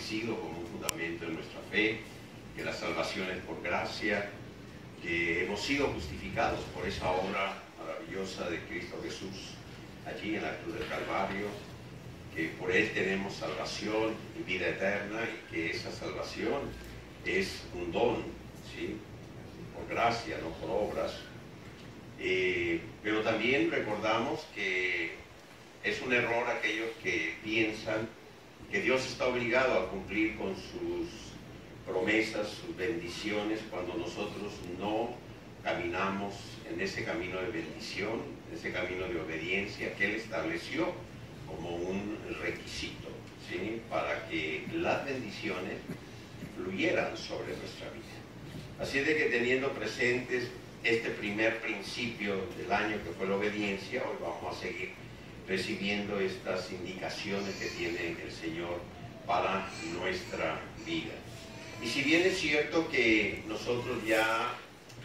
establecido como un fundamento de nuestra fe, que la salvación es por gracia, que hemos sido justificados por esa obra maravillosa de Cristo Jesús allí en la cruz del Calvario, que por Él tenemos salvación y vida eterna, y que esa salvación es un don, ¿sí? Por gracia, no por obras. Pero también recordamos que es un error aquellos que piensan que Dios está obligado a cumplir con sus promesas, sus bendiciones, cuando nosotros no caminamos en ese camino de bendición, en ese camino de obediencia que Él estableció como un requisito, ¿sí? Para que las bendiciones fluyeran sobre nuestra vida. Así de que teniendo presentes este primer principio del año, que fue la obediencia, hoy vamos a seguir recibiendo estas indicaciones que tiene el Señor para nuestra vida. Y si bien es cierto que nosotros ya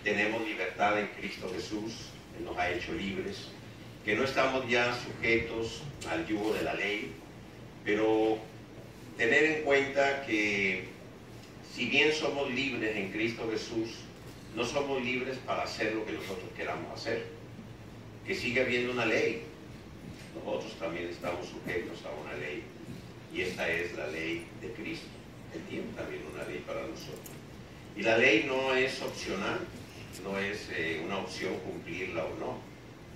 tenemos libertad en Cristo Jesús, Él nos ha hecho libres, que no estamos ya sujetos al yugo de la ley, pero tener en cuenta que si bien somos libres en Cristo Jesús, no somos libres para hacer lo que nosotros queramos hacer, que sigue habiendo una ley. Nosotros también estamos sujetos a una ley, y esta es la ley de Cristo. Él tiene también una ley para nosotros. Y la ley no es opcional, no es una opción cumplirla o no.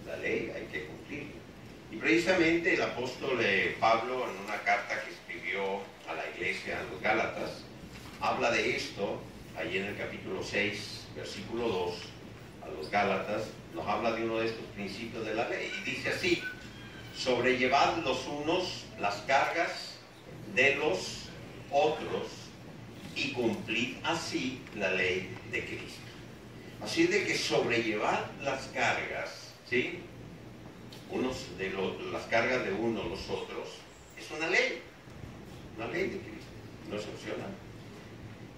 La ley hay que cumplirla. Y precisamente el apóstol Pablo, en una carta que escribió a la iglesia, a los Gálatas, habla de esto, allí en el capítulo 6, versículo 2, a los Gálatas, nos habla de uno de estos principios de la ley, y dice así: sobrellevad los unos las cargas de los otros y cumplid así la ley de Cristo. Así de que sobrellevad las cargas, ¿sí? Las cargas de unos los otros, es una ley de Cristo, no es opcional.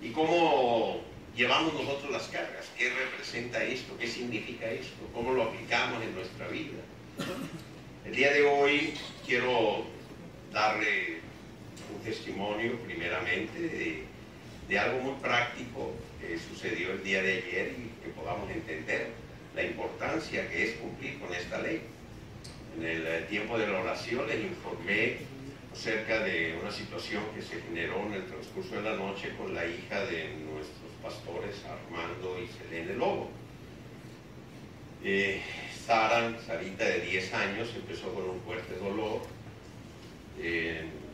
¿Y cómo llevamos nosotros las cargas? ¿Qué representa esto? ¿Qué significa esto? ¿Cómo lo aplicamos en nuestra vida? El día de hoy quiero darle un testimonio primeramente de algo muy práctico que sucedió el día de ayer, y que podamos entender la importancia que es cumplir con esta ley. En el tiempo de la oración les informé acerca de una situación que se generó en el transcurso de la noche con la hija de nuestros pastores, Armando y Selene Lobo. Sarita, de 10 años, empezó con un fuerte dolor.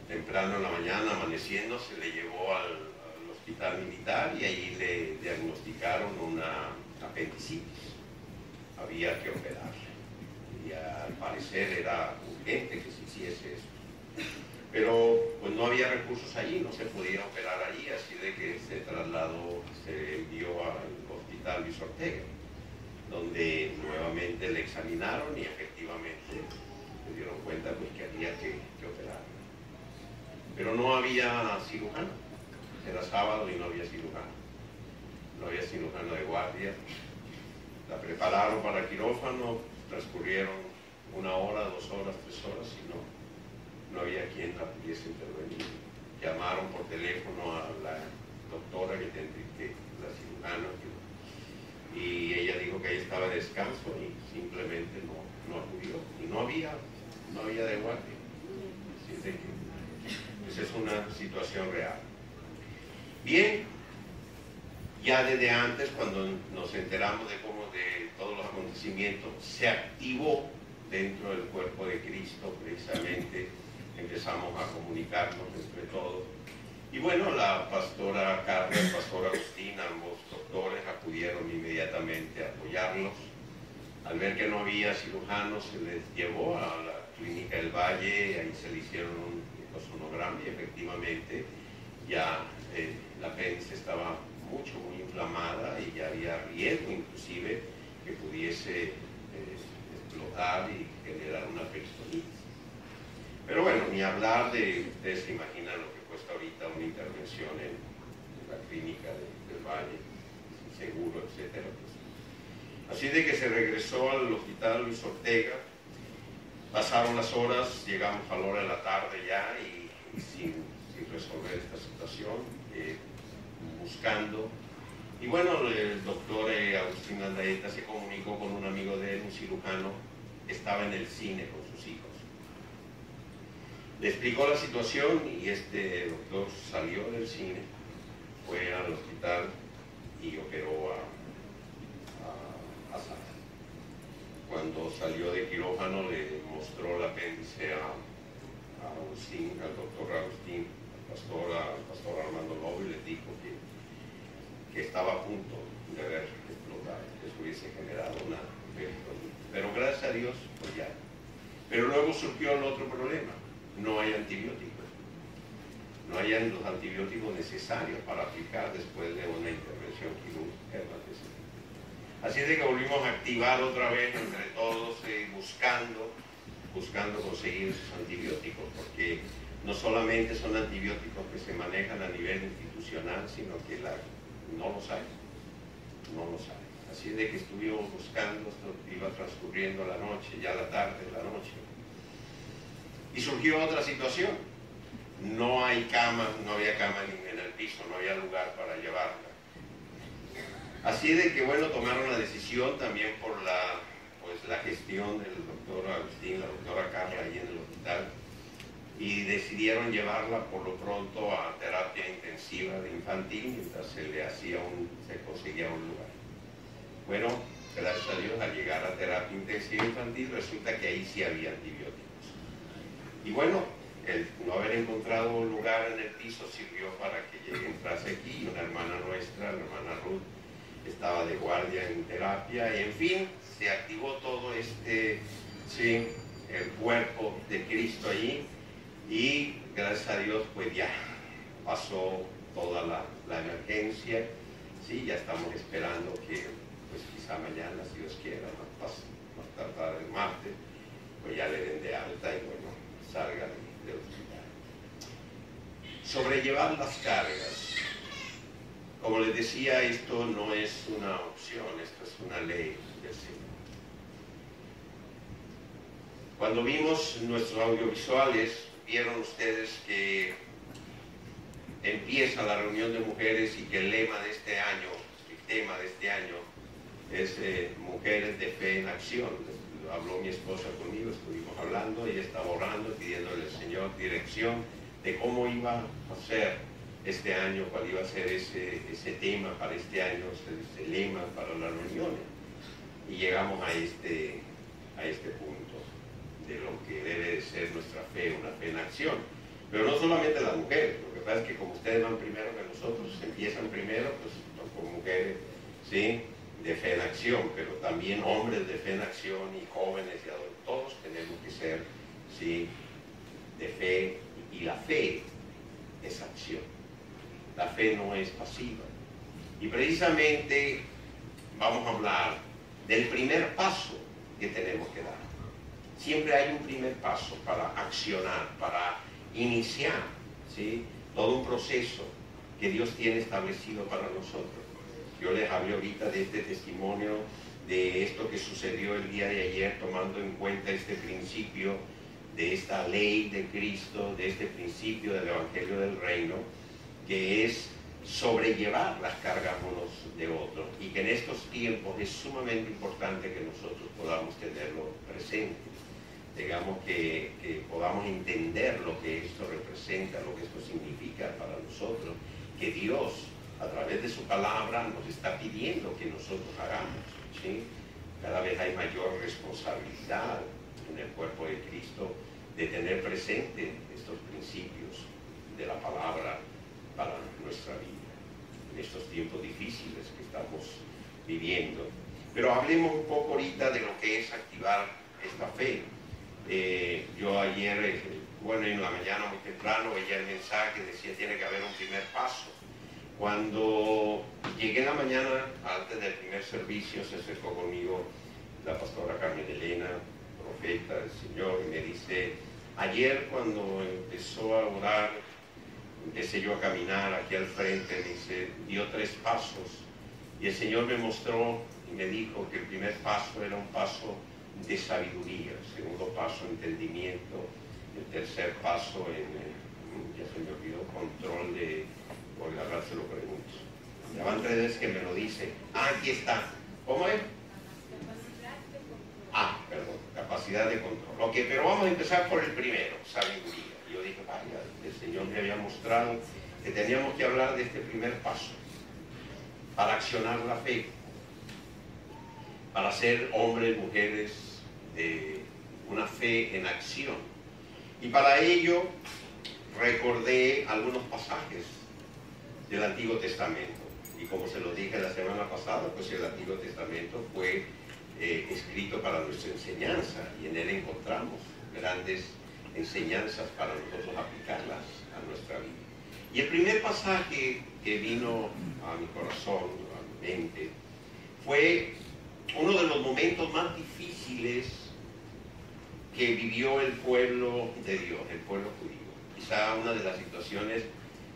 Temprano en la mañana, amaneciendo, se le llevó al hospital militar, y allí le diagnosticaron una apendicitis. Había que operarle, y al parecer era urgente que se hiciese eso. Pero pues no había recursos allí, no se podía operar allí, así de que se trasladó, se envió al hospital Luis Ortega, donde nuevamente le examinaron y efectivamente se dieron cuenta pues, que había que operar. Pero no había cirujano, era sábado y no había cirujano. No había cirujano de guardia. La prepararon para quirófano, transcurrieron 1 hora, 2 horas, 3 horas y no había quien la pudiese intervenir. Llamaron por teléfono a la doctora que la cirujana, y ella dijo que ella estaba de descanso y simplemente no acudió, y no había de guardia. Así de que pues es una situación real. Bien, ya desde antes, cuando nos enteramos de todos los acontecimientos, se activó dentro del cuerpo de Cristo, precisamente empezamos a comunicarnos entre todos. Y bueno, la pastora Carla, el pastor Agustín, ambos doctores acudieron inmediatamente a apoyarlos. Al ver que no había cirujanos, se les llevó a la Clínica del Valle, ahí se le hicieron un sonograma, y efectivamente ya la apéndice estaba muy inflamada, y ya había riesgo inclusive que pudiese explotar y generar una peritonitis. Pero bueno, ni hablar ustedes se imaginan lo que cuesta ahorita una intervención en la Clínica del Valle, sin seguro, etcétera. Pues. Así de que se regresó al hospital Luis Ortega. Pasaron las horas, llegamos a la hora de la tarde ya, y sin resolver esta situación, buscando. Y bueno, el doctor Agustín Landaeta se comunicó con un amigo de él, un cirujano, que estaba en el cine con sus hijos. Le explicó la situación y este doctor salió del cine, fue al hospital y operó a Sara. Cuando salió de quirófano le mostró el apéndice a Agustín, al doctor Agustín, al pastor Armando Lobo, y le dijo que estaba a punto de ver explotar, que eso hubiese generado una peritonitis. Pero gracias a Dios, pues ya. Pero luego surgió el otro problema: no hay antibióticos. No hay los antibióticos necesarios para aplicar después de una intervención quirúrgica. Así es de que volvimos a activar otra vez entre todos, buscando conseguir esos antibióticos, porque no solamente son antibióticos que se manejan a nivel institucional, sino que no los hay. Así es de que estuvimos buscando, esto iba transcurriendo la noche, ya la tarde, la noche. Y surgió otra situación: no hay cama, no había cama en el piso, no había lugar para llevarla. Así de que bueno, tomaron la decisión también por la gestión del doctor Agustín, la doctora Carla ahí en el hospital, y decidieron llevarla por lo pronto a terapia intensiva de infantil mientras se conseguía un lugar. Bueno, gracias a Dios, al llegar a terapia intensiva infantil resulta que ahí sí había antibióticos. Y bueno, el no haber encontrado un lugar en el piso sirvió para que entrase aquí una hermana nuestra, la hermana Ruth, estaba de guardia en terapia, y en fin, se activó todo el cuerpo de Cristo allí, y gracias a Dios pues ya pasó toda la emergencia. Sí, ya estamos esperando que pues quizá mañana, si Dios quiera, más tarde el martes, pues ya le den de alta y bueno, salga del hospital. Sobrellevar las cargas. Como les decía, esto no es una opción, esto es una ley del Señor. Cuando vimos nuestros audiovisuales, vieron ustedes que empieza la reunión de mujeres y que el lema de este año, el tema de este año, es Mujeres de Fe en Acción. Habló mi esposa conmigo, estuvimos hablando, ella estaba orando, pidiéndole al Señor dirección de cómo iba a ser este año, cuál iba a ser ese tema para este año, ese lema para las reuniones. Y llegamos a este punto de lo que debe de ser nuestra fe, una fe en acción. Pero no solamente las mujeres, lo que pasa es que como ustedes van primero que nosotros, empiezan primero, pues con mujeres, ¿sí?, de fe en acción, pero también hombres de fe en acción y jóvenes y adultos, todos tenemos que ser, ¿sí?, de fe, y la fe es acción. La fe no es pasiva. Y precisamente vamos a hablar del primer paso que tenemos que dar. Siempre hay un primer paso para accionar, para iniciar, ¿sí?, todo un proceso que Dios tiene establecido para nosotros. Yo les hablé ahorita de este testimonio, de esto que sucedió el día de ayer, tomando en cuenta este principio de esta ley de Cristo, de este principio del Evangelio del Reino, que es sobrellevar las cargas unos de otros, y que en estos tiempos es sumamente importante que nosotros podamos tenerlo presente. Digamos que podamos entender lo que esto representa, lo que esto significa para nosotros, que Dios a través de su palabra nos está pidiendo que nosotros hagamos, ¿sí? Cada vez hay mayor responsabilidad en el cuerpo de Cristo de tener presente estos principios de la palabra para nuestra vida, en estos tiempos difíciles que estamos viviendo. Pero hablemos un poco ahorita de lo que es activar esta fe. Yo ayer, bueno, en la mañana muy temprano veía el mensaje, decía tiene que haber un primer paso. Cuando llegué en la mañana, antes del primer servicio, se acercó conmigo la pastora Carmen Elena, profeta del Señor, y me dice, ayer cuando empezó a orar, empecé yo a caminar aquí al frente, me dice, dio 3 pasos, y el Señor me mostró y me dijo que el primer paso era un paso de sabiduría, el segundo paso entendimiento, el tercer paso en ya se me olvidó, control de, por agarrar se lo pregunto. Ya van 3 veces que me lo dice. Ah, aquí está. ¿Cómo es? Perdón, capacidad de control. Ok, pero vamos a empezar por el primero, sabiduría. Yo dije, vaya, el Señor me había mostrado que teníamos que hablar de este primer paso para accionar la fe, para ser hombres, mujeres de una fe en acción. Y para ello recordé algunos pasajes del Antiguo Testamento. Y como se lo dije la semana pasada, pues el Antiguo Testamento fue escrito para nuestra enseñanza, y en él encontramos grandes enseñanzas para nosotros aplicarlas a nuestra vida. Y el primer pasaje que vino a mi corazón, a mi mente, fue uno de los momentos más difíciles que vivió el pueblo de Dios, el pueblo judío. Quizá una de las situaciones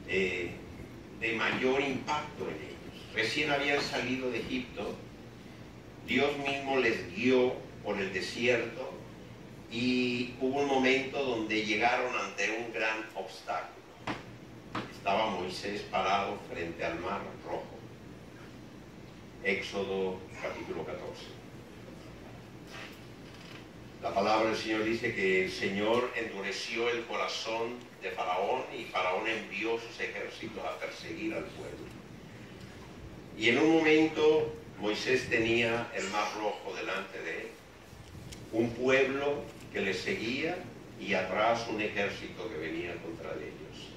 de mayor impacto en ellos. Recién habían salido de Egipto, Dios mismo les guió por el desierto y hubo un momento donde llegaron ante un gran obstáculo. Estaba Moisés parado frente al mar rojo. Éxodo capítulo 14. La palabra del Señor dice que el Señor endureció el corazón de Faraón y Faraón envió sus ejércitos a perseguir al pueblo. Y en un momento Moisés tenía el mar rojo delante de él, un pueblo que le seguía y atrás un ejército que venía contra ellos.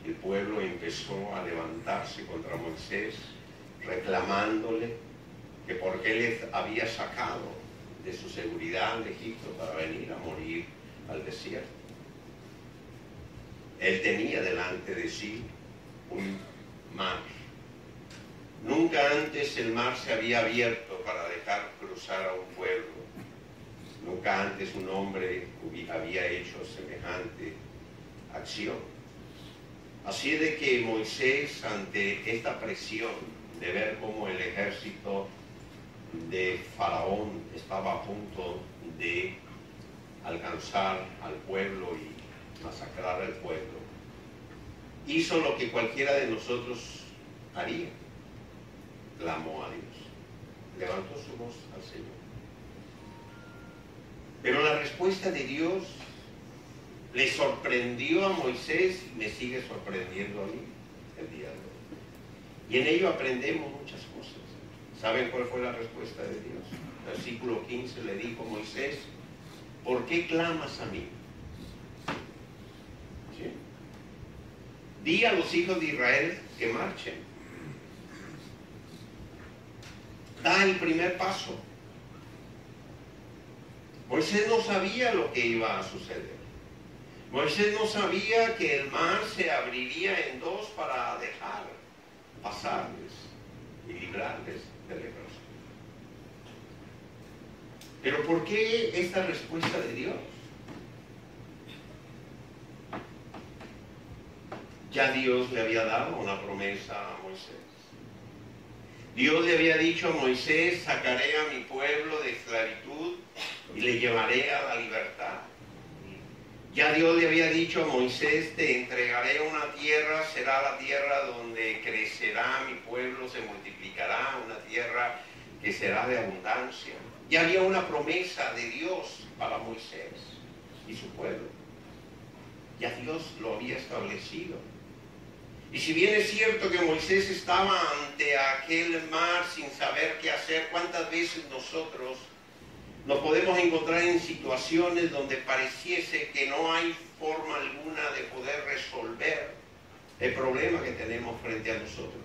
El pueblo empezó a levantarse contra Moisés, reclamándole que por qué les había sacado de su seguridad de Egipto para venir a morir al desierto. Él tenía delante de sí un mar. Nunca antes el mar se había abierto para dejar cruzar a un pueblo. Nunca antes un hombre había hecho semejante acción. Así de que Moisés, ante esta presión de ver cómo el ejército de Faraón estaba a punto de alcanzar al pueblo y masacrar al pueblo, hizo lo que cualquiera de nosotros haría. Clamó a Dios, levantó su voz al Señor. Pero la respuesta de Dios le sorprendió a Moisés y me sigue sorprendiendo a mí el día de hoy. Y en ello aprendemos muchas cosas. ¿Saben cuál fue la respuesta de Dios? Versículo 15 le dijo: Moisés, ¿por qué clamas a mí? ¿Sí? Di a los hijos de Israel que marchen. Da el primer paso. Moisés no sabía lo que iba a suceder. Moisés no sabía que el mar se abriría en dos para dejar pasarles y librarles del ejército. Pero ¿por qué esta respuesta de Dios? Ya Dios le había dado una promesa a Moisés. Dios le había dicho a Moisés: sacaré a mi pueblo de esclavitud y le llevaré a la libertad. Ya Dios le había dicho a Moisés: te entregaré una tierra, será la tierra donde crecerá mi pueblo, se multiplicará, una tierra que será de abundancia. Ya había una promesa de Dios para Moisés y su pueblo. Ya Dios lo había establecido. Y si bien es cierto que Moisés estaba ante aquel mar sin saber qué hacer, ¿cuántas veces nosotros nos podemos encontrar en situaciones donde pareciese que no hay forma alguna de poder resolver el problema que tenemos frente a nosotros?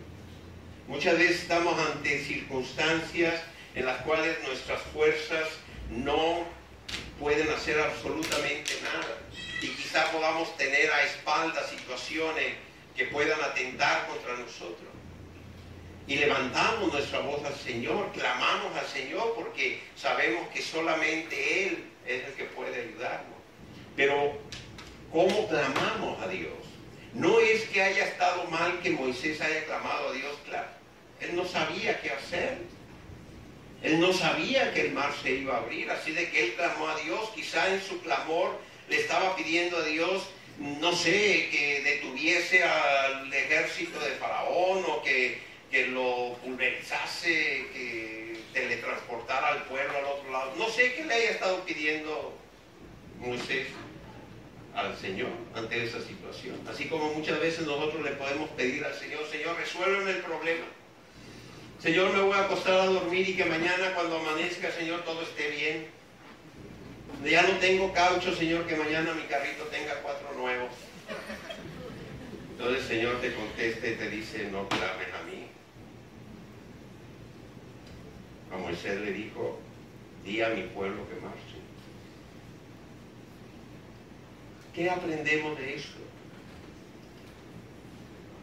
Muchas veces estamos ante circunstancias en las cuales nuestras fuerzas no pueden hacer absolutamente nada. Y quizá podamos tener a espaldas situaciones que puedan atentar contra nosotros. Y levantamos nuestra voz al Señor, clamamos al Señor porque sabemos que solamente Él es el que puede ayudarnos. Pero, ¿cómo clamamos a Dios? No es que haya estado mal que Moisés haya clamado a Dios, claro. Él no sabía qué hacer. Él no sabía que el mar se iba a abrir, así de que él clamó a Dios. Quizá en su clamor le estaba pidiendo a Dios: no sé, que detuviese al ejército de Faraón o que lo pulverizase, que teletransportara al pueblo al otro lado. No sé qué le haya estado pidiendo Moisés al Señor ante esa situación. Así como muchas veces nosotros le podemos pedir al Señor: Señor, resuélveme el problema. Señor, me voy a acostar a dormir y que mañana cuando amanezca, Señor, todo esté bien. Ya no tengo caucho, Señor, que mañana mi carrito tenga 4 nuevos. Entonces el Señor te contesta y te dice: no clames a mí. A Moisés le dijo: di a mi pueblo que marche. ¿Qué aprendemos de esto?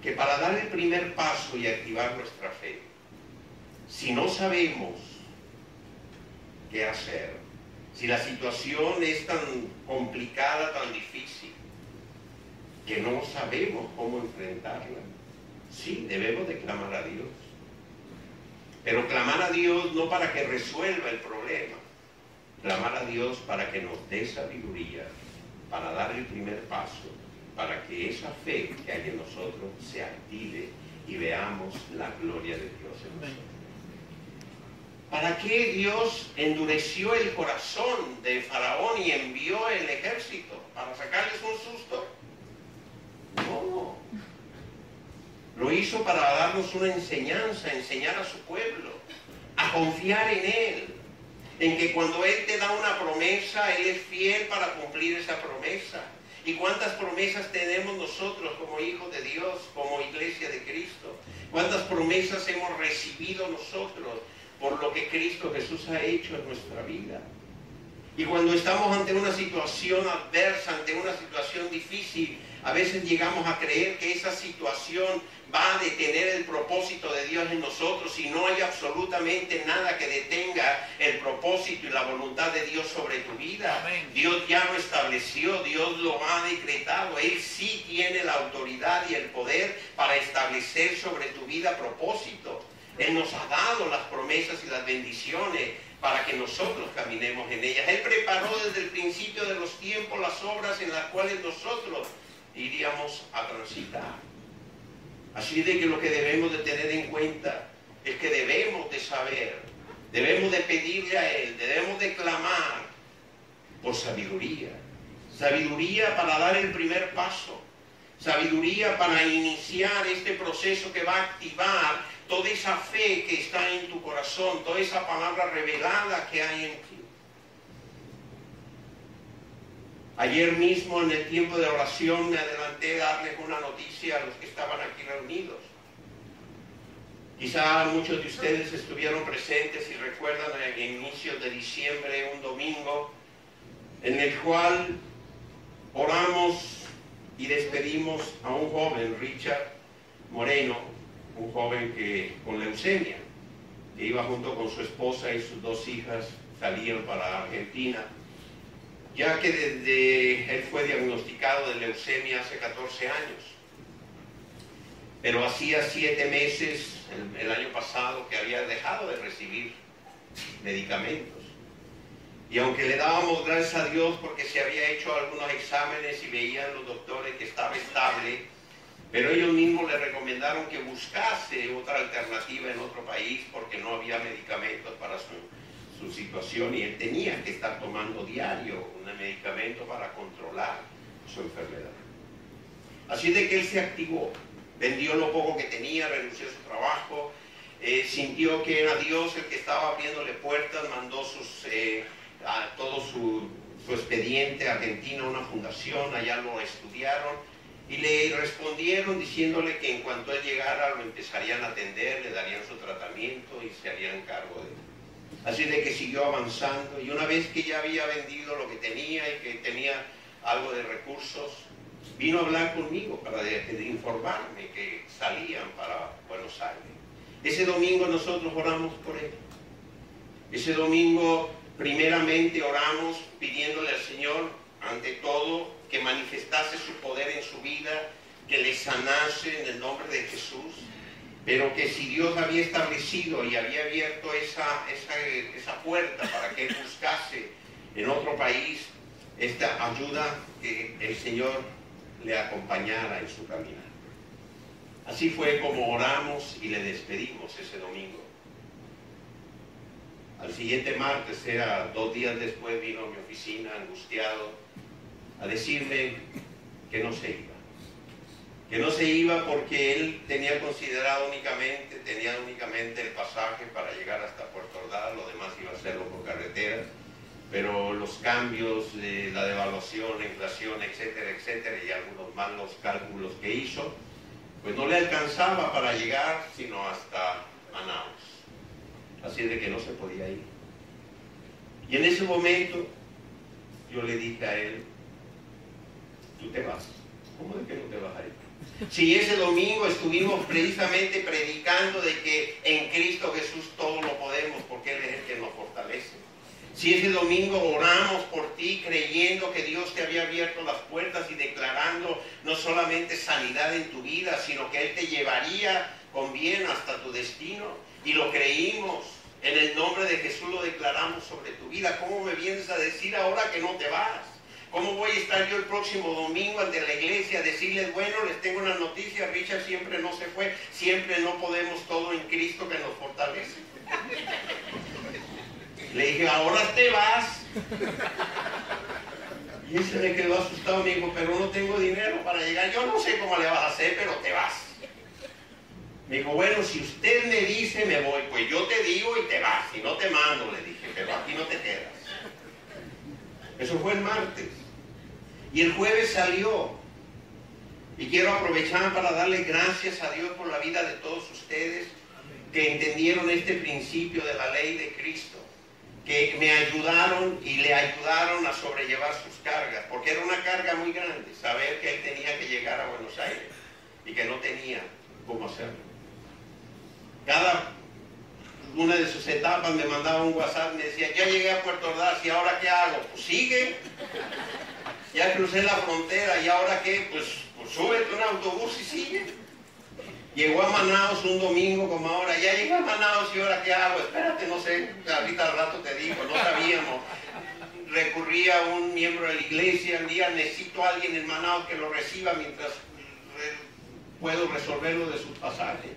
Que para dar el primer paso y activar nuestra fe, si no sabemos qué hacer, si la situación es tan complicada, tan difícil, que no sabemos cómo enfrentarla, sí, debemos de clamar a Dios. Pero clamar a Dios no para que resuelva el problema, clamar a Dios para que nos dé sabiduría, para dar el primer paso, para que esa fe que hay en nosotros se active y veamos la gloria de Dios en nosotros. ¿Para qué Dios endureció el corazón de Faraón y envió el ejército? ¿Para sacarles un susto? No. Lo hizo para darnos una enseñanza, enseñar a su pueblo a confiar en Él, en que cuando Él te da una promesa, Él es fiel para cumplir esa promesa. ¿Y cuántas promesas tenemos nosotros como hijos de Dios, como iglesia de Cristo? ¿Cuántas promesas hemos recibido nosotros por lo que Cristo Jesús ha hecho en nuestra vida? Y cuando estamos ante una situación adversa, ante una situación difícil, a veces llegamos a creer que esa situación va a detener el propósito de Dios en nosotros y no hay absolutamente nada que detenga el propósito y la voluntad de Dios sobre tu vida. Amén. Dios ya lo estableció, Dios lo ha decretado. Él sí tiene la autoridad y el poder para establecer sobre tu vida propósito. Él nos ha dado las promesas y las bendiciones para que nosotros caminemos en ellas. Él preparó desde el principio de los tiempos las obras en las cuales nosotros iríamos a transitar. Así de que lo que debemos de tener en cuenta es que debemos de saber, debemos de pedirle a Él, debemos de clamar por sabiduría. Sabiduría para dar el primer paso. Sabiduría para iniciar este proceso que va a activar toda esa fe que está en tu corazón, toda esa palabra revelada que hay en ti. Ayer mismo en el tiempo de oración me adelanté a darles una noticia a los que estaban aquí reunidos. Quizá muchos de ustedes estuvieron presentes y recuerdan el inicio de diciembre, un domingo, en el cual oramos y despedimos a un joven, Richard Moreno, un joven que con leucemia, que iba junto con su esposa y sus 2 hijas, salieron para Argentina, ya que él fue diagnosticado de leucemia hace 14 años. Pero hacía 7 meses, el año pasado, que había dejado de recibir medicamentos. Y aunque le dábamos gracias a Dios porque se había hecho algunos exámenes y veían los doctores que estaba estable, pero ellos mismos le recomendaron que buscase otra alternativa en otro país porque no había medicamentos para su situación y él tenía que estar tomando diario un medicamento para controlar su enfermedad. Así de que él se activó, vendió lo poco que tenía, renunció a su trabajo, sintió que era Dios el que estaba abriéndole puertas, mandó todo su expediente a Argentina, una fundación, allá lo estudiaron y le respondieron diciéndole que en cuanto él llegara lo empezarían a atender, le darían su tratamiento y se harían cargo de él. Así de que siguió avanzando y una vez que ya había vendido lo que tenía y que tenía algo de recursos, vino a hablar conmigo para informarme que salían para Buenos Aires. Ese domingo nosotros oramos por él. Ese domingo primeramente oramos pidiéndole al Señor, ante todo, que manifestase su poder en su vida, que le sanase en el nombre de Jesús, pero que si Dios había establecido y había abierto esa puerta para que él buscase en otro país esta ayuda, que el Señor le acompañara en su caminar. Así fue como oramos y le despedimos ese domingo. Al siguiente martes, era 2 días después, vino a mi oficina angustiado a decirme que no se iba. Que no se iba porque él tenía únicamente el pasaje para llegar hasta Puerto Ordaz, lo demás iba a hacerlo por carretera, pero los cambios, la devaluación, la inflación, etcétera, etcétera, y algunos malos cálculos que hizo, pues no le alcanzaba para llegar sino hasta Manaos. Así de que no se podía ir. Y en ese momento yo le dije a él, tú te vas. ¿Cómo de que no te vas a ir? Si ese domingo estuvimos precisamente predicando de que en Cristo Jesús todo lo podemos, porque Él es el que nos fortalece. Si ese domingo oramos por ti creyendo que Dios te había abierto las puertas y declarando no solamente sanidad en tu vida, sino que Él te llevaría con bien hasta tu destino, y lo creímos. En el nombre de Jesús lo declaramos sobre tu vida. ¿Cómo me vienes a decir ahora que no te vas? ¿Cómo voy a estar yo el próximo domingo ante la iglesia a decirles, bueno, les tengo una noticia, Richard siempre no se fue, siempre no podemos todo en Cristo que nos fortalece? Le dije, ahora te vas. Y él se me quedó asustado, me dijo, pero no tengo dinero para llegar. Yo no sé cómo le vas a hacer, pero te vas. Me dijo, bueno, si usted me dice me voy, pues yo te digo y te vas, y no te mando, le dije, pero aquí no te quedas. Eso fue el martes. Y el jueves salió. Y quiero aprovechar para darle gracias a Dios por la vida de todos ustedes que entendieron este principio de la ley de Cristo, que me ayudaron y le ayudaron a sobrellevar sus cargas, porque era una carga muy grande, saber que él tenía que llegar a Buenos Aires y que no tenía cómo hacerlo. Cada una de sus etapas me mandaba un WhatsApp y me decía, ya llegué a Puerto Ordaz, ¿y ahora qué hago? Pues sigue. Ya crucé la frontera, ¿y ahora qué? Pues súbete a un autobús y sigue. Llegó a Manaos un domingo como ahora, ya llegué a Manaos, ¿y ahora qué hago? Espérate, no sé, ahorita al rato te digo, no sabíamos. Recurrí a un miembro de la iglesia, un día necesito a alguien en Manaos que lo reciba mientras puedo resolverlo de sus pasajes.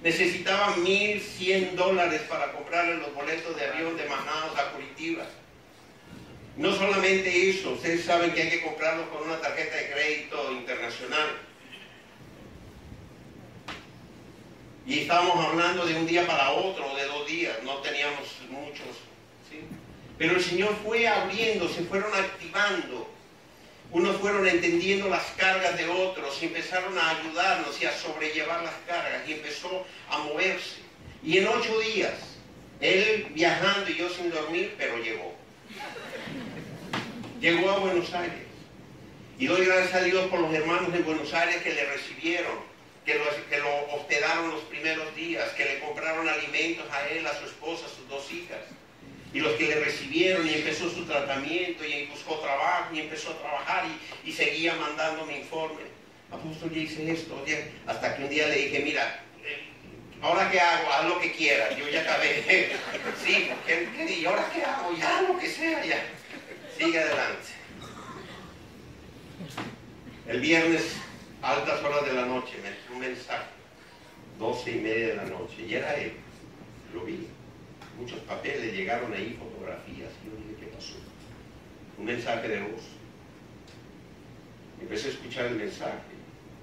Necesitaba $1,100 para comprarle los boletos de avión de Manaos a Curitiba. No solamente eso, ustedes saben que hay que comprarlos con una tarjeta de crédito internacional. Y estábamos hablando de un día para otro, de 2 días, no teníamos muchos, ¿sí? Pero el Señor fue abriendo, se fueron activando. Unos fueron entendiendo las cargas de otros y empezaron a ayudarnos y a sobrellevar las cargas y empezó a moverse. Y en 8 días, él viajando y yo sin dormir, pero llegó. Llegó a Buenos Aires. Y doy gracias a Dios por los hermanos de Buenos Aires que le recibieron, que lo hospedaron los primeros días, que le compraron alimentos a él, a su esposa, a sus 2 hijas. Y los que le recibieron y empezó su tratamiento y buscó trabajo y empezó a trabajar y seguía mandándome informes. Apóstol, ya hice esto, hasta que un día le dije, mira, ¿ahora qué hago? Haz lo que quieras, yo ya acabé. Sí, ¿y ahora qué hago? Ya, lo que sea, ya. Sigue adelante. El viernes, a altas horas de la noche, me entró un mensaje, 12:30 de la noche, y era él, lo vi. Muchos papeles llegaron ahí, fotografías, y yo dije, ¿qué pasó? Un mensaje de voz. Empecé a escuchar el mensaje,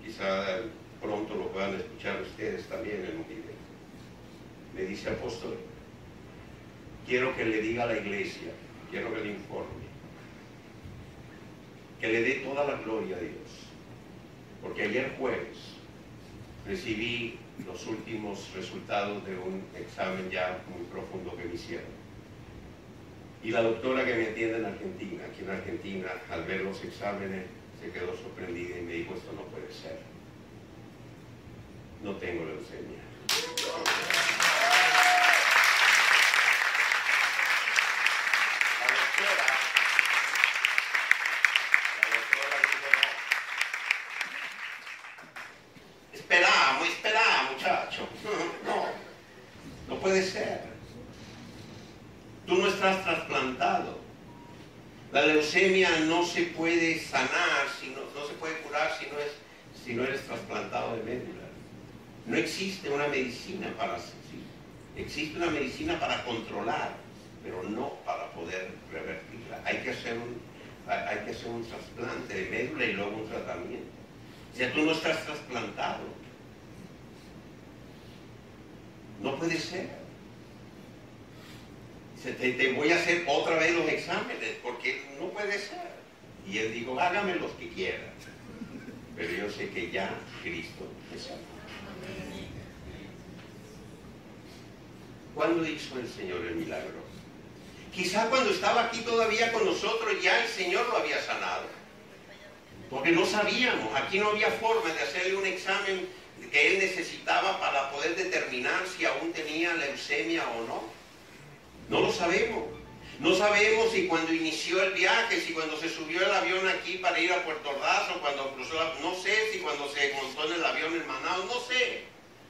quizá pronto lo puedan escuchar ustedes también en un video. Me dice, apóstol, quiero que le diga a la iglesia, quiero que le informe, que le dé toda la gloria a Dios, porque ayer jueves recibí los últimos resultados de un examen ya muy profundo que me hicieron. Y la doctora que me atiende en Argentina, aquí en Argentina, al ver los exámenes, se quedó sorprendida y me dijo, esto no puede ser. No tengo leucemia. La doctora dijo, no. Espera, muchacho. No puede ser. Tú no estás trasplantado. La leucemia no se puede sanar, no se puede curar si no si no eres trasplantado de médula. No existe una medicina para sí. Existe una medicina para controlar, pero no para poder revertirla. Hay que hacer un trasplante de médula y luego un tratamiento. O sea, tú no estás trasplantado. No puede ser. Te voy a hacer otra vez los exámenes, porque no puede ser. Y él dijo, hágame los que quieran. Pero yo sé que ya Cristo me salvó. ¿Cuándo hizo el Señor el milagro? Quizá cuando estaba aquí todavía con nosotros ya el Señor lo había sanado. Porque no sabíamos, aquí no había forma de hacerle un examen que él necesitaba para poder determinar si aún tenía leucemia o no. No lo sabemos. No sabemos si cuando inició el viaje, si cuando se subió el avión aquí para ir a Puerto Ordaz, o cuando cruzó, no sé si cuando se montó en el avión en Manaus, no sé.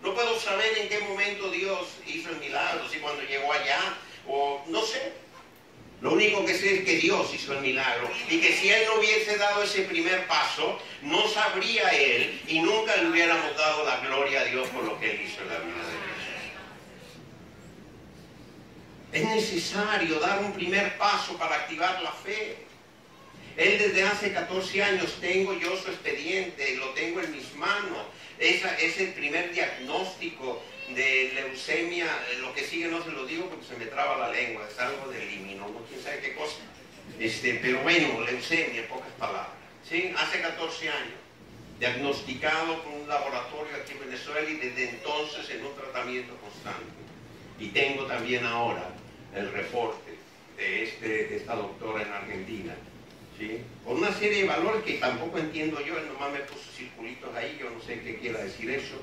No puedo saber en qué momento Dios hizo el milagro, si cuando llegó allá, o no sé. Lo único que sé es que Dios hizo el milagro y que si Él no hubiese dado ese primer paso, no sabría Él y nunca le hubiéramos dado la gloria a Dios por lo que Él hizo en la vida de Jesús. Es necesario dar un primer paso para activar la fe. Él desde hace 14 años tengo yo su expediente, lo tengo en mis manos. Es el primer diagnóstico de leucemia. Lo que sigue no se lo digo porque se me traba la lengua, es algo del límino, no quién sabe qué cosa. Pero bueno, leucemia, en pocas palabras. ¿Sí? Hace 14 años, diagnosticado con un laboratorio aquí en Venezuela y desde entonces en un tratamiento constante. Y tengo también ahora el reporte de esta doctora en Argentina. ¿Sí? Con una serie de valores que tampoco entiendo yo, él nomás me puso circulitos ahí, yo no sé qué quiera decir eso,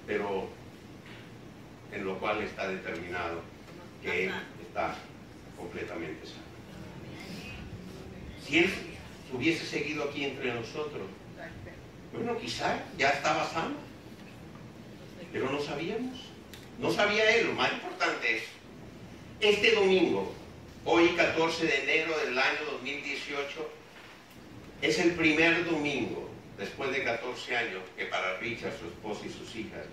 pero en lo cual está determinado que él está completamente sano. Si él hubiese seguido aquí entre nosotros, bueno, quizá ya estaba sano, pero no sabíamos, no sabía él. Lo más importante es, este domingo, hoy 14 de enero del año 2018, es el primer domingo, después de 14 años, que para Richard, su esposa y sus hijas,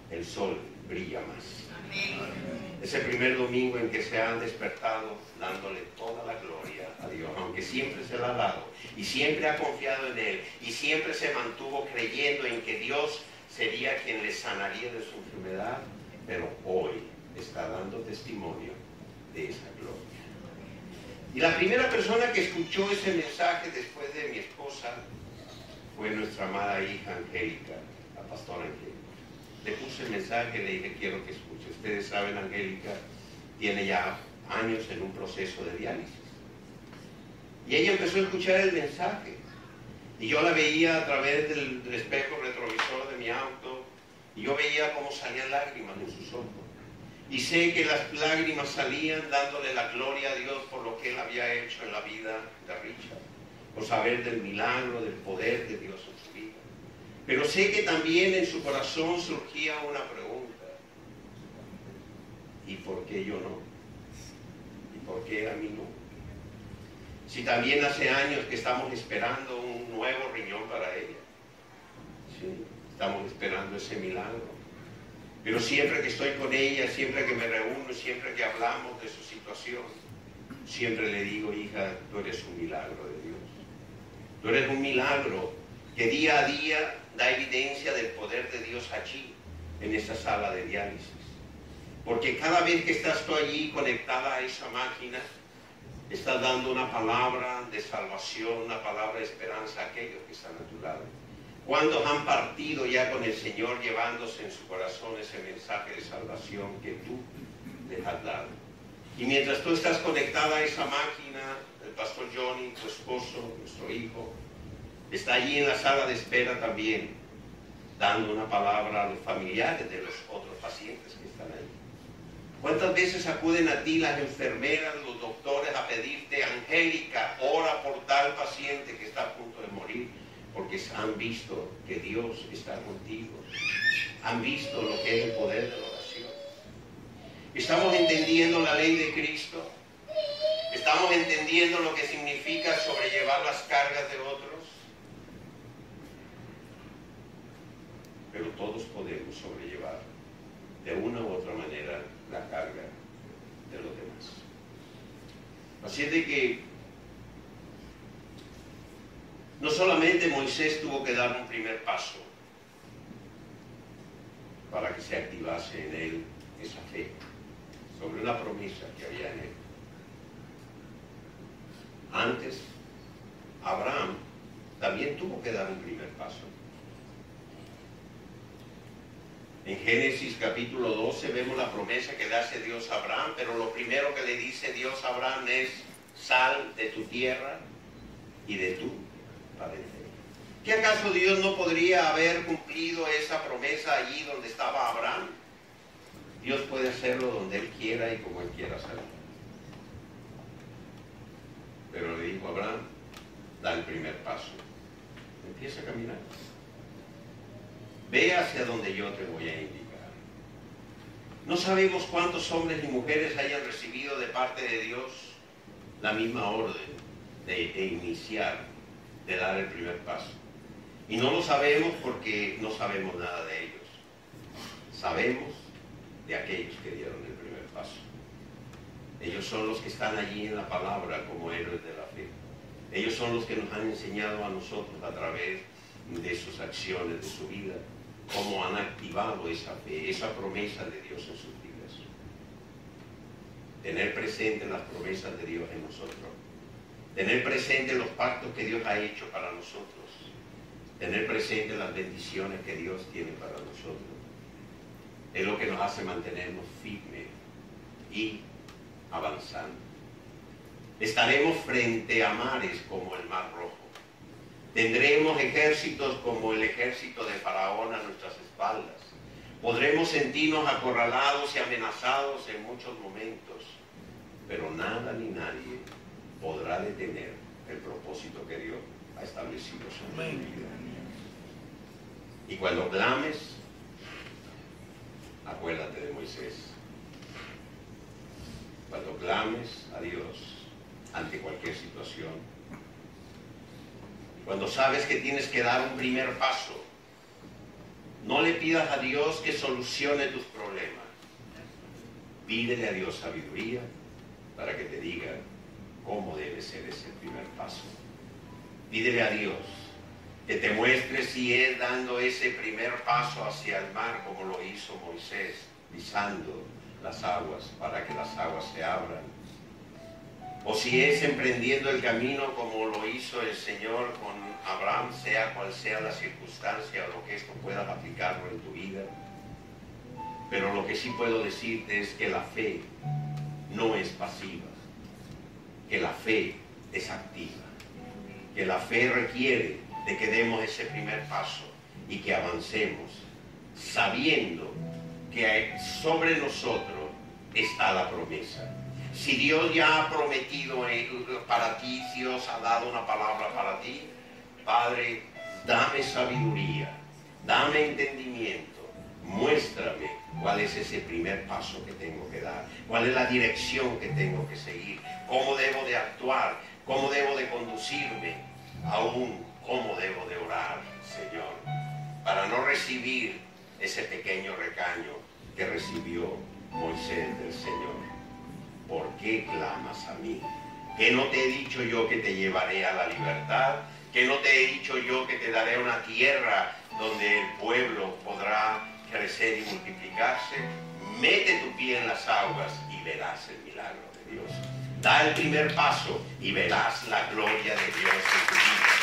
el sol brilla más. Amén. Es el primer domingo en que se han despertado dándole toda la gloria a Dios, aunque siempre se la ha dado, y siempre ha confiado en Él, y siempre se mantuvo creyendo en que Dios sería quien le sanaría de su enfermedad, pero hoy está dando testimonio de esa gloria. Y la primera persona que escuchó ese mensaje después de mi esposa fue nuestra amada hija Angélica, la pastora Angélica. Le puse el mensaje y le dije, quiero que escuche. Ustedes saben, Angélica tiene ya años en un proceso de diálisis. Y ella empezó a escuchar el mensaje. Y yo la veía a través del espejo retrovisor de mi auto, y yo veía cómo salían lágrimas en sus ojos. Y sé que las lágrimas salían dándole la gloria a Dios por lo que Él había hecho en la vida de Richard, por saber del milagro, del poder de Dios en su vida. Pero sé que también en su corazón surgía una pregunta: ¿y por qué yo no? ¿Y por qué a mí no? Si también hace años que estamos esperando un nuevo riñón para ella. Sí, estamos esperando ese milagro. Pero siempre que estoy con ella, siempre que me reúno, siempre que hablamos de su situación, siempre le digo, hija, tú eres un milagro de Dios. Tú eres un milagro que día a día da evidencia del poder de Dios allí, en esa sala de diálisis. Porque cada vez que estás tú allí conectada a esa máquina, estás dando una palabra de salvación, una palabra de esperanza a aquellos que están a tu lado. ¿Cuántos han partido ya con el Señor llevándose en su corazón ese mensaje de salvación que tú les has dado? Y mientras tú estás conectada a esa máquina, el pastor Johnny, tu esposo, nuestro hijo, está allí en la sala de espera también, dando una palabra a los familiares de los otros pacientes que están ahí. ¿Cuántas veces acuden a ti las enfermeras, los doctores a pedirte, Angélica, ora por tal paciente que está a punto de morir? Porque han visto que Dios está contigo. Han visto lo que es el poder de la oración. Estamos entendiendo la ley de Cristo. Estamos entendiendo lo que significa sobrellevar las cargas de otros. todos podemos sobrellevar de una u otra manera la carga de los demás. Así es de que no solamente Moisés tuvo que dar un primer paso para que se activase en él esa fe sobre una promesa que había en él. Antes, Abraham también tuvo que dar un primer paso. En Génesis capítulo 12 vemos la promesa que le hace Dios a Abraham, pero lo primero que le dice Dios a Abraham es: sal de tu tierra y de tu parentela. ¿Qué acaso Dios no podría haber cumplido esa promesa allí donde estaba Abraham? Dios puede hacerlo donde Él quiera y como Él quiera hacerlo. Pero le dijo a Abraham: da el primer paso, empieza a caminar, ve hacia donde yo te voy a indicar. No sabemos cuántos hombres y mujeres hayan recibido de parte de Dios la misma orden de iniciar, de dar el primer paso. Y no lo sabemos porque no sabemos nada de ellos. Sabemos de aquellos que dieron el primer paso. Ellos son los que están allí en la palabra como héroes de la fe. Ellos son los que nos han enseñado a nosotros a través de sus acciones, de su vida, cómo han activado esa fe, esa promesa de Dios en sus vidas. Tener presente las promesas de Dios en nosotros. Tener presente los pactos que Dios ha hecho para nosotros. Tener presente las bendiciones que Dios tiene para nosotros. Es lo que nos hace mantenernos firmes y avanzando. Estaremos frente a mares como el Mar Rojo. Tendremos ejércitos como el ejército de Faraón a nuestras espaldas. Podremos sentirnos acorralados y amenazados en muchos momentos, pero nada ni nadie podrá detener el propósito que Dios ha establecido sobre tu vida. Y cuando clames, acuérdate de Moisés. Cuando clames a Dios ante cualquier situación, cuando sabes que tienes que dar un primer paso, no le pidas a Dios que solucione tus problemas. Pídele a Dios sabiduría para que te diga cómo debe ser ese primer paso. Pídele a Dios que te muestre si es dando ese primer paso hacia el mar como lo hizo Moisés, pisando las aguas para que las aguas se abran, o si es emprendiendo el camino como lo hizo el Señor con Abraham, sea cual sea la circunstancia o lo que esto puedas aplicarlo en tu vida. Pero lo que sí puedo decirte es que la fe no es pasiva, que la fe es activa, que la fe requiere de que demos ese primer paso y que avancemos sabiendo que sobre nosotros está la promesa. Si Dios ya ha prometido para ti, Dios ha dado una palabra para ti, Padre, dame sabiduría, dame entendimiento, muéstrame cuál es ese primer paso que tengo que dar, cuál es la dirección que tengo que seguir, cómo debo de actuar, cómo debo de conducirme, aún cómo debo de orar, Señor, para no recibir ese pequeño recaño que recibió Moisés del Señor. ¿Por qué clamas a mí? ¿Que no te he dicho yo que te llevaré a la libertad? ¿Que no te he dicho yo que te daré una tierra donde el pueblo podrá crecer y multiplicarse? Mete tu pie en las aguas y verás el milagro de Dios. Da el primer paso y verás la gloria de Dios en tu vida.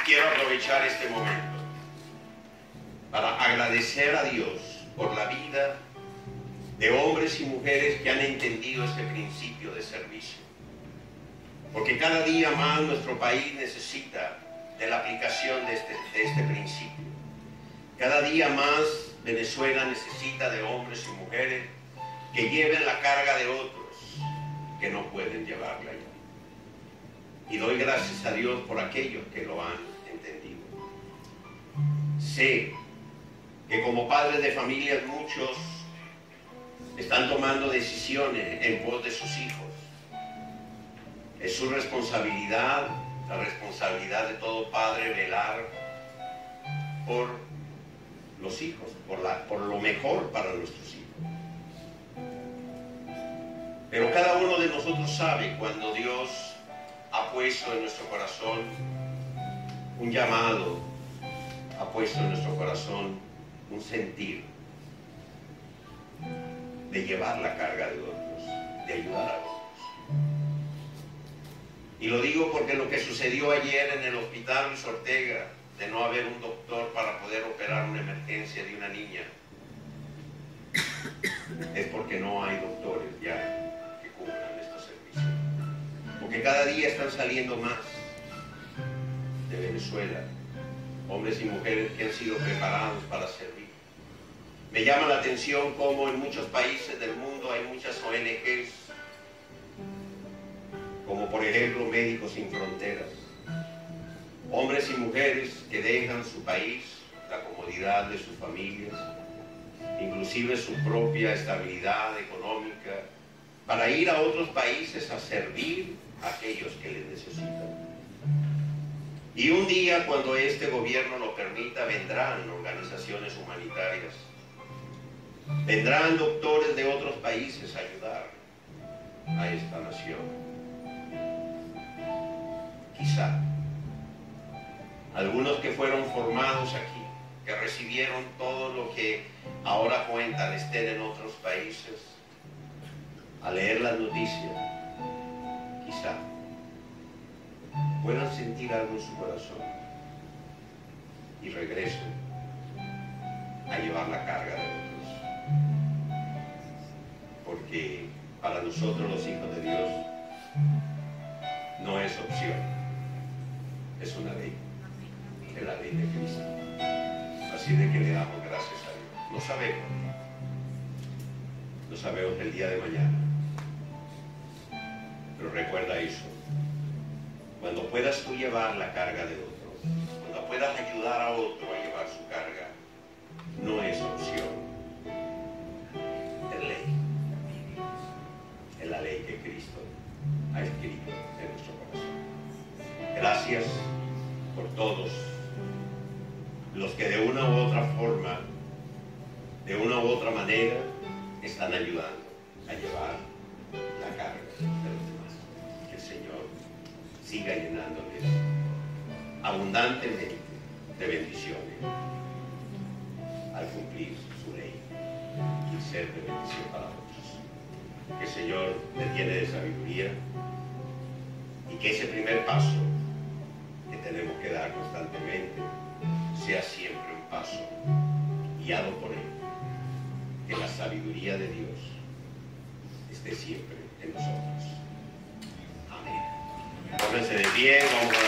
Quiero aprovechar este momento para agradecer a Dios por la vida de hombres y mujeres que han entendido este principio de servicio. Porque cada día más nuestro país necesita de la aplicación de este principio. Cada día más Venezuela necesita de hombres y mujeres que lleven la carga de otros que no pueden llevarla ya. Y doy gracias a Dios por aquellos que lo han entendido. Sé que como padres de familias muchos están tomando decisiones en pos de sus hijos, Es su responsabilidad, la responsabilidad de todo padre, velar por los hijos, por lo mejor para nuestros hijos. Pero cada uno de nosotros sabe cuando Dios ha puesto en nuestro corazón un llamado, ha puesto en nuestro corazón un sentir de llevar la carga de otros, de ayudar a otros. Y lo digo porque lo que sucedió ayer en el hospital Luis Ortega, de no haber un doctor para poder operar una emergencia de una niña, es porque no hay doctores ya que cubran estos servicios. Porque cada día están saliendo más de Venezuela, hombres y mujeres que han sido preparados para servir. Me llama la atención cómo en muchos países del mundo hay muchas ONGs, como por ejemplo Médicos Sin Fronteras, hombres y mujeres que dejan su país, la comodidad de sus familias, inclusive su propia estabilidad económica, para ir a otros países a servir a aquellos que les necesitan. Y un día, cuando este gobierno lo permita, vendrán organizaciones humanitarias, vendrán doctores de otros países a ayudar a esta nación. Quizá algunos que fueron formados aquí, que recibieron todo lo que ahora cuentan, estén en otros países, al leer las noticias, quizá puedan sentir algo en su corazón y regresen a llevar la carga de otros. Porque para nosotros los hijos de Dios no es opción, es una ley, es la ley de Cristo. Así de que le damos gracias a Dios. No sabemos el día de mañana, pero recuerda eso. Cuando puedas tú llevar la carga de otro, cuando puedas ayudar a otro a llevar su carga, no es opción, es ley. Es la ley que Cristo ha escrito en nuestro corazón. Gracias por todos los que de una u otra forma, de una u otra manera, están ayudando a llevar la carga de los demás. Que el Señor siga llenándoles abundantemente de bendiciones al cumplir su ley y ser de bendición para otros. Que el Señor les llene de sabiduría y que ese primer paso que tenemos que dar constantemente sea siempre un paso guiado por Él. Que la sabiduría de Dios esté siempre en nosotros. Amén. Pónganse de pie, vamos a